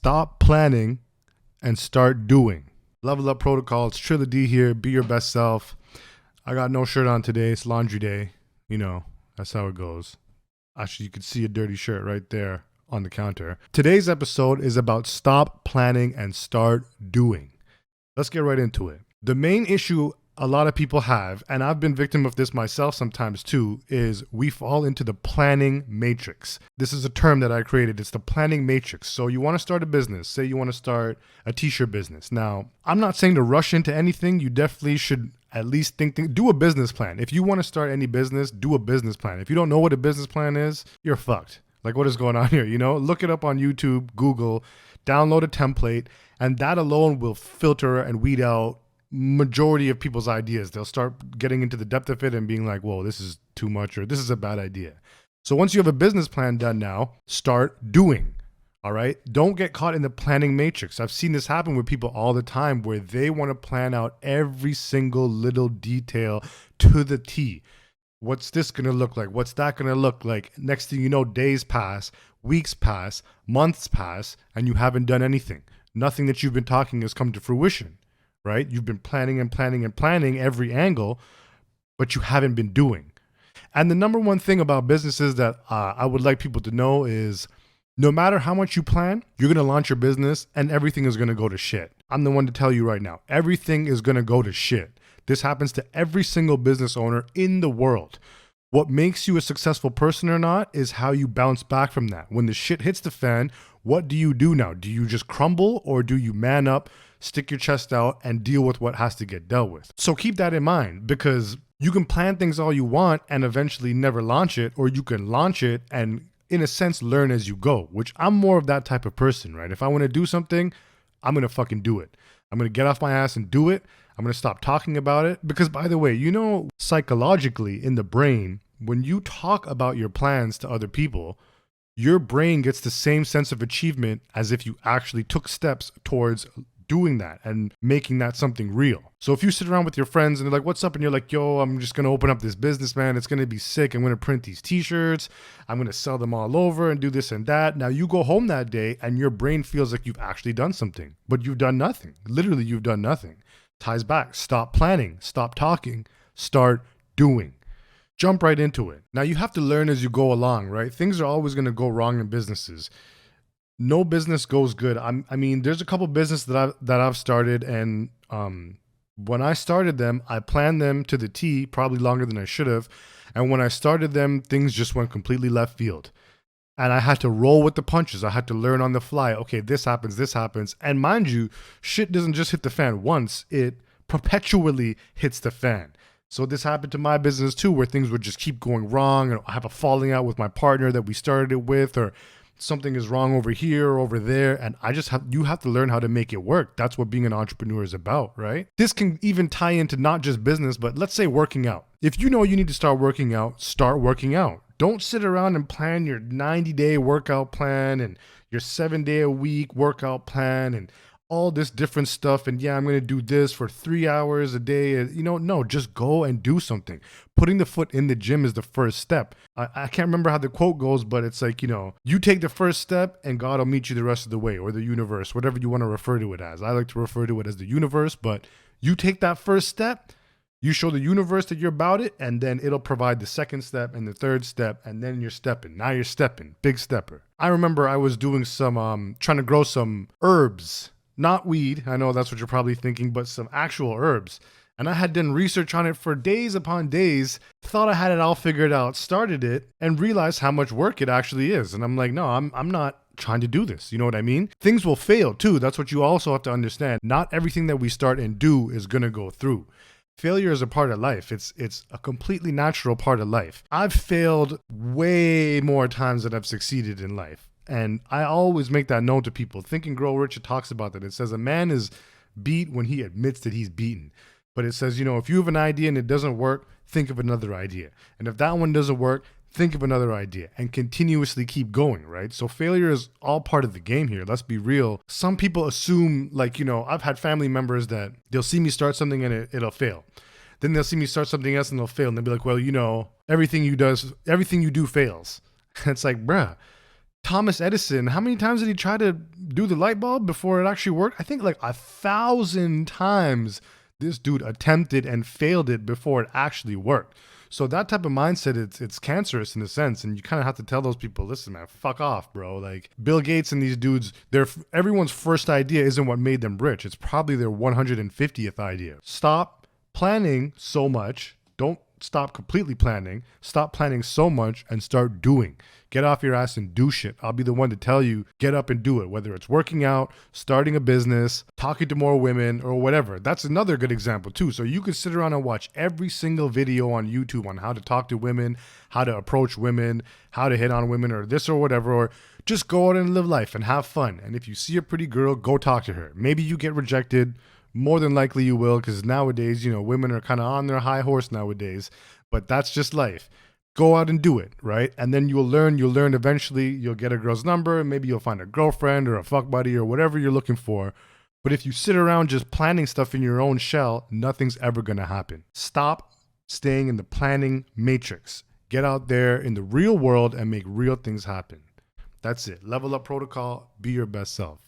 Stop planning and start doing. Level Up Protocol. It's Trilla D here. Be your best self. I got no shirt on today. It's laundry day. You know, that's how it goes. Actually, you can see a dirty shirt right there on the counter. Today's episode is about stop planning and start doing. Let's get right into it. The main issue a lot of people have, and I've been victim of this myself sometimes too, is we fall into the planning matrix. This is a term that I created. It's the planning matrix. So you want to start a business. Say you want to start a t-shirt business. Now, I'm not saying to rush into anything. You definitely should at least do a business plan. If you want to start any business, do a business plan. If you don't know what a business plan is, you're fucked. Like, what is going on here? You know, look it up on YouTube, Google, download a template, and that alone will filter and weed out majority of people's ideas. They'll start getting into the depth of it and being like, whoa, this is too much, or this is a bad idea. So once you have a business plan done now, start doing. All right. Don't get caught in the planning matrix. I've seen this happen with people all the time where they want to plan out every single little detail to the T. What's this going to look like? What's that going to look like? Next thing you know, days pass, weeks pass, months pass, and you haven't done anything. Nothing that you've been talking has come to fruition. Right? You've been planning and planning and planning every angle, but you haven't been doing. And the number one thing about businesses that I would like people to know is no matter how much you plan, you're going to launch your business and everything is going to go to shit. I'm the one to tell you right now, everything is going to go to shit. This happens to every single business owner in the world. What makes you a successful person or not is how you bounce back from that. When the shit hits the fan, what do you do now? Do you just crumble or do you man up, stick your chest out, and deal with what has to get dealt with? So keep that in mind, because you can plan things all you want and eventually never launch it, or you can launch it and in a sense learn as you go, which I'm more of that type of person, right? If I want to do something, I'm going to fucking do it. I'm going to get off my ass and do it. I'm going to stop talking about it because, by the way, you know, psychologically in the brain, when you talk about your plans to other people, your brain gets the same sense of achievement as if you actually took steps towards doing that and making that something real. So if you sit around with your friends and they're like, what's up? And you're like, yo, I'm just going to open up this business, man. It's going to be sick. I'm going to print these t-shirts. I'm going to sell them all over and do this and that. Now you go home that day and your brain feels like you've actually done something, but you've done nothing. Literally, you've done nothing. Ties back. Stop planning. Stop talking. Start doing. Jump right into it. Now you have to learn as you go along, right? Things are always going to go wrong in businesses. No business goes good. I mean, there's a couple businesses that I've started, and when I started them, I planned them to the T, probably longer than I should have. And when I started them, things just went completely left field. And I had to roll with the punches. I had to learn on the fly. Okay, this happens. And mind you, shit doesn't just hit the fan once. It perpetually hits the fan. So this happened to my business too, where things would just keep going wrong. And I have a falling out with my partner that we started it with, or something is wrong over here or over there. And you have to learn how to make it work. That's what being an entrepreneur is about, right? This can even tie into not just business, but let's say working out. If you know you need to start working out, start working out. Don't sit around and plan your 90-day workout plan and your 7-day-a-week workout plan and all this different stuff. And yeah, I'm going to do this for 3 hours a day. No, just go and do something. Putting the foot in the gym is the first step. I can't remember how the quote goes, but it's like, you take the first step and God will meet you the rest of the way, or the universe, whatever you want to refer to it as. I like to refer to it as the universe, but you take that first step, you show the universe that you're about it, and then it'll provide the second step and the third step, and then you're stepping. Now you're stepping. Big stepper. I remember I was doing some, trying to grow some herbs. Not weed, I know that's what you're probably thinking, but some actual herbs. And I had done research on it for days upon days, thought I had it all figured out, started it, and realized how much work it actually is. And I'm like, no, I'm not trying to do this. You know what I mean? Things will fail too. That's what you also have to understand. Not everything that we start and do is going to go through. Failure is a part of life. It's a completely natural part of life. I've failed way more times than I've succeeded in life. And I always make that known to people. Think and Grow Rich, it talks about that. It says a man is beat when he admits that he's beaten. But it says, if you have an idea and it doesn't work, think of another idea. And if that one doesn't work, think of another idea and continuously keep going, right? So failure is all part of the game here. Let's be real. Some people assume, I've had family members that they'll see me start something and it'll fail. Then they'll see me start something else and they'll fail. And they'll be like, well, everything you do fails. And it's like, bruh, Thomas Edison, how many times did he try to do the light bulb before it actually worked? I think like 1,000 times this dude attempted and failed it before it actually worked. So that type of mindset, it's cancerous in a sense, and you kind of have to tell those people, listen, man, fuck off, bro. Like Bill Gates and these dudes, everyone's first idea isn't what made them rich. It's probably their 150th idea. Stop planning so much. Don't stop completely planning. Stop planning so much and start doing. Get off your ass and do shit. I'll be the one to tell you, get up and do it, whether it's working out, starting a business, talking to more women, or whatever. That's another good example too. So you could sit around and watch every single video on YouTube on how to talk to women, how to approach women, how to hit on women, or this or whatever, or just go out and live life and have fun. And if you see a pretty girl, go talk to her. Maybe you get rejected. More than likely you will, because nowadays, women are kind of on their high horse nowadays, but that's just life. Go out and do it, right? And then you'll learn eventually. You'll get a girl's number, and maybe you'll find a girlfriend or a fuck buddy or whatever you're looking for. But if you sit around just planning stuff in your own shell, nothing's ever going to happen. Stop staying in the planning matrix. Get out there in the real world and make real things happen. That's it. Level Up Protocol. Be your best self.